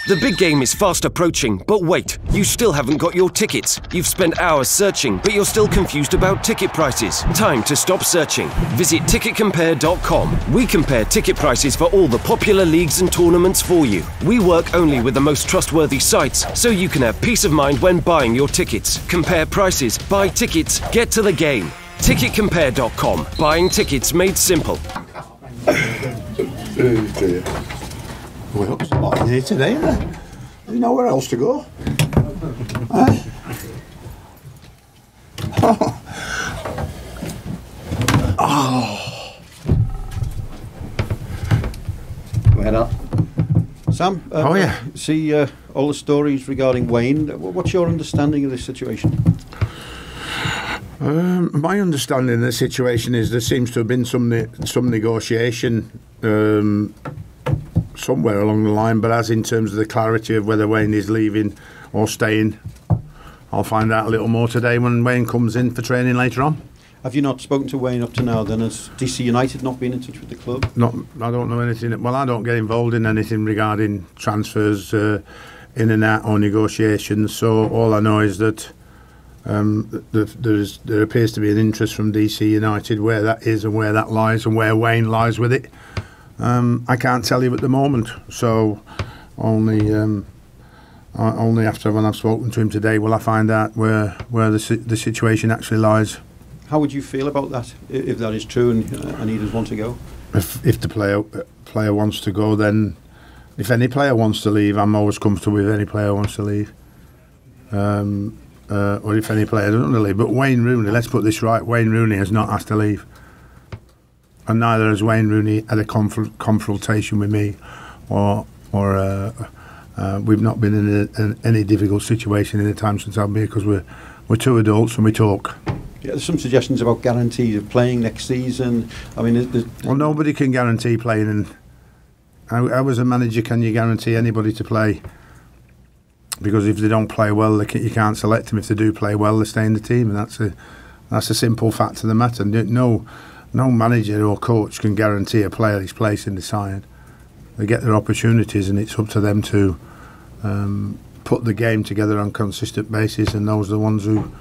The big game is fast approaching, but wait, you still haven't got your tickets. You've spent hours searching, but you're still confused about ticket prices. Time to stop searching. Visit ticketcompare.com. We compare ticket prices for all the popular leagues and tournaments for you. We work only with the most trustworthy sites, so you can have peace of mind when buying your tickets. Compare prices, buy tickets, get to the game. Ticketcompare.com. Buying tickets made simple. Oh dear. Well, it's a lot here today, isn't there? There's nowhere else to go. Oh. Well, Sam, yeah. See all the stories regarding Wayne. What's your understanding of this situation? My understanding of the situation is there seems to have been some negotiation somewhere along the line, but as in terms of the clarity of whether Wayne is leaving or staying, I'll find out a little more today when Wayne comes in for training later on. Have you not spoken to Wayne up to now then? Has DC United not been in touch with the club? I don't know anything. Well, I don't get involved in anything regarding transfers in and out or negotiations, so all I know is that there appears to be an interest from DC United. Where that is and where that lies and where Wayne lies with it, I can't tell you at the moment. So only after when I've spoken to him today will I find out where the situation actually lies. How would you feel about that if that is true and he does want to go? If the player wants to go, then if any player wants to leave, I'm always comfortable with any player wants to leave. Or if any player doesn't want to leave. But Wayne Rooney, let's put this right, Wayne Rooney has not asked to leave. And neither has Wayne Rooney had a confrontation with me or we've not been in any difficult situation in the time since I've been here because we're two adults and we talk. Yeah, there's some suggestions about guarantees of playing next season. I mean, well, nobody can guarantee playing. And how as a manager can you guarantee anybody to play? Because if they don't play well, you can't select them. If they do play well, they stay in the team, and that's a simple fact of the matter. No manager or coach can guarantee a player his place in the side. They get their opportunities, and it's up to them to put the game together on a consistent basis. And those are the ones who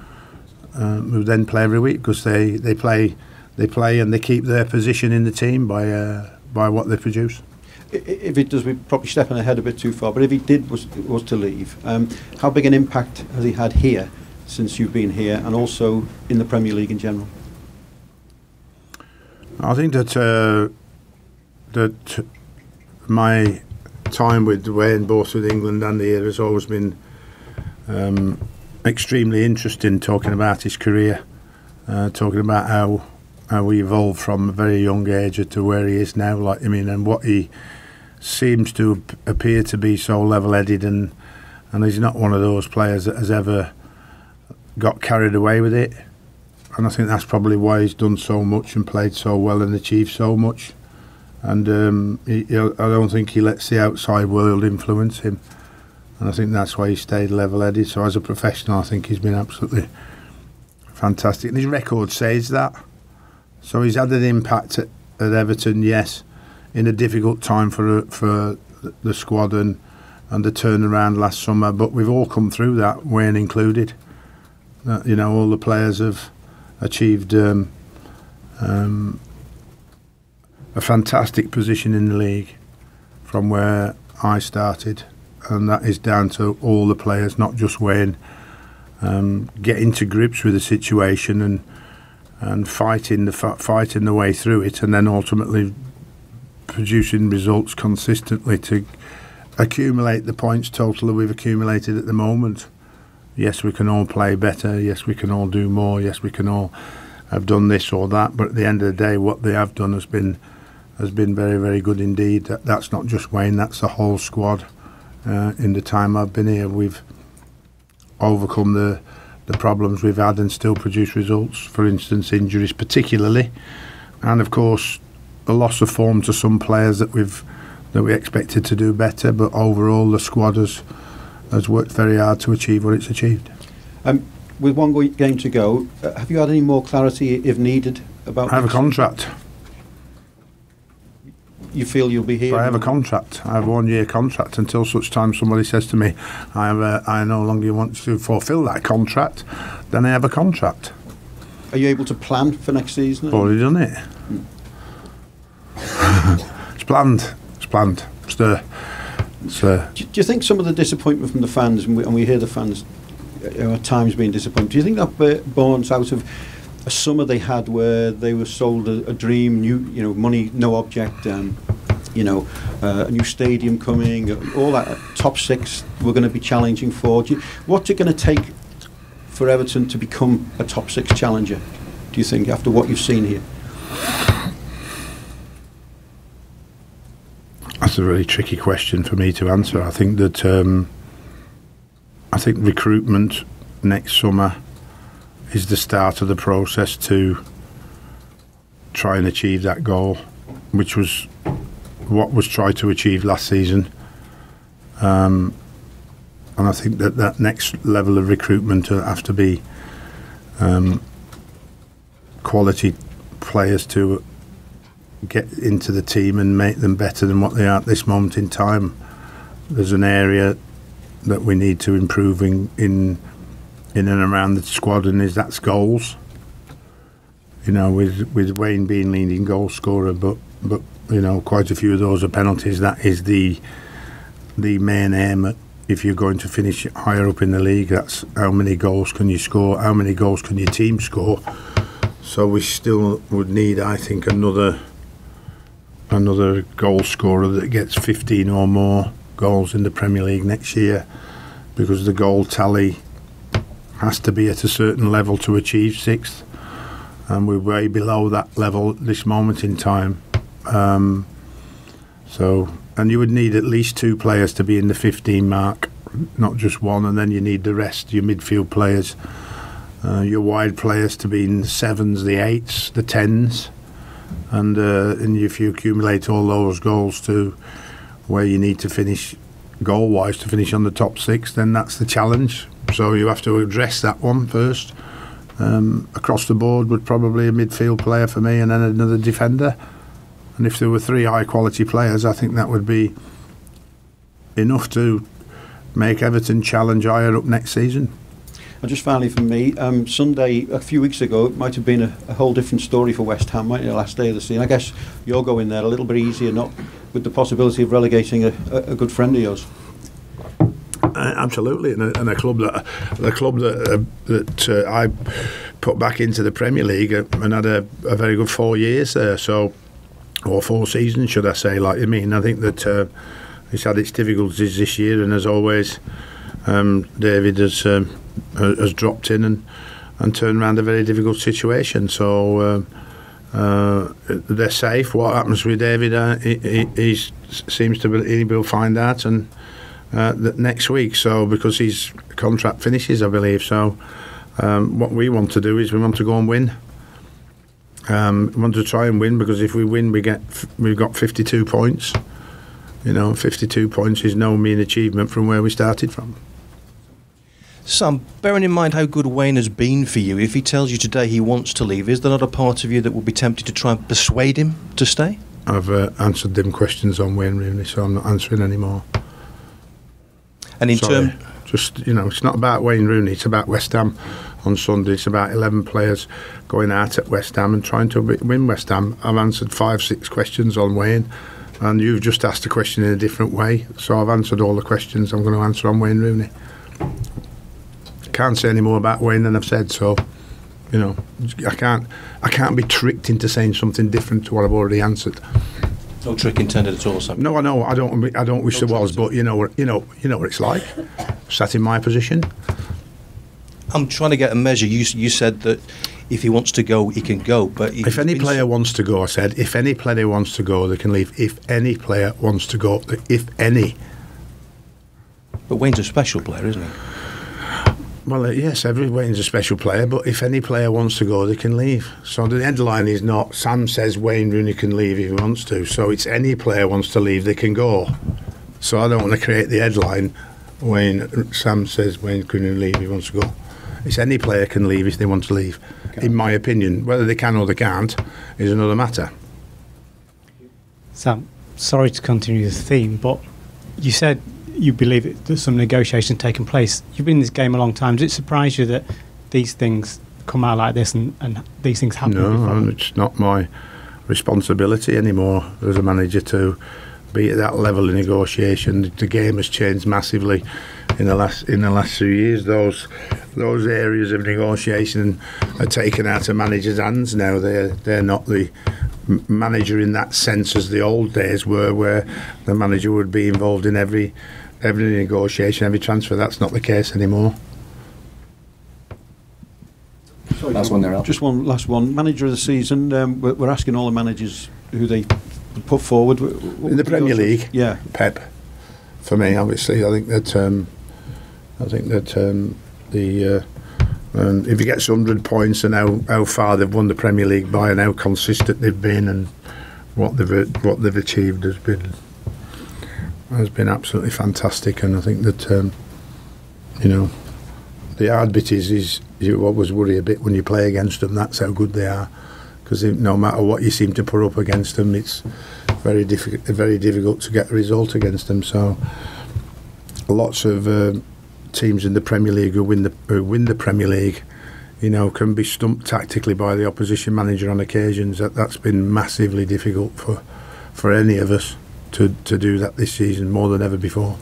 then play every week because they play and they keep their position in the team by what they produce. If it does, we're probably stepping ahead a bit too far, but if he was to leave, how big an impact has he had here since you've been here and also in the Premier League in general? I think that my time with Wayne, both with England and here, has always been extremely interesting, talking about his career, talking about how we evolved from a very young age to where he is now, and what he seems to appear to be so level-headed, and he's not one of those players that has ever got carried away with it, and I think that's probably why he's done so much and played so well and achieved so much, and I don't think he lets the outside world influence him, and I think that's why he stayed level-headed. So as a professional, I think he's been absolutely fantastic, and his record says that. So he's had an impact at Everton, yes, in a difficult time for the squad and the turnaround last summer. But we've all come through that, Wayne included. All the players have achieved a fantastic position in the league from where I started, and that is down to all the players, not just Wayne, getting to grips with the situation and fighting the way through it, and then ultimately producing results consistently to accumulate the points total that we've accumulated at the moment. Yes, we can all play better. Yes, we can all do more. Yes, we can all have done this or that. But at the end of the day, what they have done has been very, very good indeed. That's not just Wayne. That's the whole squad. In the time I've been here, we've overcome the problems we've had and still produce results. For instance, injuries particularly, and of course the loss of form to some players that we expected to do better. But overall, the squad has worked very hard to achieve what it's achieved. With one game to go, have you had any more clarity, if needed, about? I have a contract. you feel you'll be here? I have a contract. I have a 1 year contract until such time somebody says to me, I no longer want to fulfil that contract, then I have a contract. Are you able to plan for next season? Already done it. It's planned. Do you think some of the disappointment from the fans, and we hear the fans at times being disappointed, do you think that borns out of a summer they had where they were sold a dream, money, no object, a new stadium coming, all that, top six we're going to be challenging for? What's it going to take for Everton to become a top six challenger, do you think, after what you've seen here? That's a really tricky question for me to answer. I think that recruitment next summer is the start of the process to try and achieve that goal, which was what was tried to achieve last season. And I think that next level of recruitment will have to be quality players to get into the team and make them better than what they are at this moment in time. There's an area that we need to improve in and around the squad, and that's goals. With Wayne being leading goal scorer, but quite a few of those are penalties. That is the main aim. If you're going to finish higher up in the league, that's how many goals can you score, how many goals can your team score. So we still would need, I think, another goal scorer that gets 15 or more goals in the Premier League next year, because the goal tally has to be at a certain level to achieve sixth, and we're way below that level at this moment in time. And you would need at least 2 players to be in the 15 mark, not just one, and then you need the rest, your midfield players, your wide players to be in the 7s, the 8s, the 10s. And if you accumulate all those goals to where you need to finish goal-wise to finish on the top 6, then that's the challenge. So you have to address that one first. Across the board would probably a midfield player for me, and then another defender. And if there were 3 high-quality players, I think that would be enough to make Everton challenge higher up next season. And just finally from me, Sunday, a few weeks ago, it might have been a whole different story for West Ham, mightn't it, the last day of the season? I guess you're going there a little bit easier, not with the possibility of relegating a good friend of yours. Absolutely, and a club that I put back into the Premier League and had a very good 4 years there, or 4 seasons, should I say? I think that it's had its difficulties this year, and as always, David has dropped in and turned around a very difficult situation. So they're safe. What happens with David? He seems to be. He will find out and next week. So because his contract finishes, I believe. So what we want to do is we want to go and win. We want to try and win, because if we win, we've got 52 points. 52 points is no mean achievement from where we started from. Sam, bearing in mind how good Wayne has been for you, if he tells you today he wants to leave, is there not a part of you that would be tempted to try and persuade him to stay? I've answered them questions on Wayne Rooney, so I'm not answering anymore. And in terms... it's not about Wayne Rooney, it's about West Ham on Sunday. It's about 11 players going out at West Ham and trying to win West Ham. I've answered 5-6 questions on Wayne, and you've just asked a question in a different way, so I've answered all the questions I'm going to answer on Wayne Rooney. Can't say any more about Wayne than I've said, so I can't be tricked into saying something different to what I've already answered. No trick intended at all, Sam. No, I know. I don't wish there was, but you know what it's like. Sat in my position. I'm trying to get a measure. You said that if he wants to go, he can go. But if any player wants to go, I said, if any player wants to go, they can leave. If any player wants to go, if any. But Wayne's a special player, isn't he? Well, yes, Wayne's a special player, but if any player wants to go, they can leave. So the headline is not, Sam says Wayne Rooney can leave if he wants to. So it's any player wants to leave, they can go. So I don't want to create the headline, Sam says Wayne can leave if he wants to go. It's any player can leave if they want to leave, in my opinion. Whether they can or they can't is another matter. Sam, sorry to continue the theme, but you said you believe that some negotiation taken place. You've been in this game a long time. Does it surprise you that these things come out like this and these things happen? No, it's not my responsibility anymore as a manager to be at that level of negotiation. The game has changed massively in the last few years. Those areas of negotiation are taken out of managers' hands now. They're not the manager in that sense as the old days were, where the manager would be involved in every negotiation, every transfer. That's not the case anymore. Sorry, last one there, Al. Just one last one. Manager of the season. We're asking all the managers who they put forward In the Premier League. Yeah, Pep. For me, obviously, I think that if he gets 100 points and how far they've won the Premier League by and how consistent they've been and what they've achieved has been absolutely fantastic. And I think that the hard bit is you always worry a bit when you play against them. That's how good they are, because no matter what you seem to put up against them, it's very difficult to get a result against them. So lots of teams in the Premier League who win the Premier League, can be stumped tactically by the opposition manager on occasions. That's been massively difficult for any of us to do that this season, more than ever before.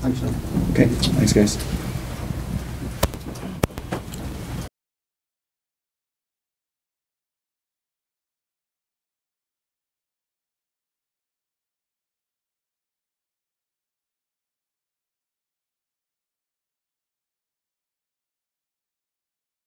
thanks, Sam. Okay, thanks guys.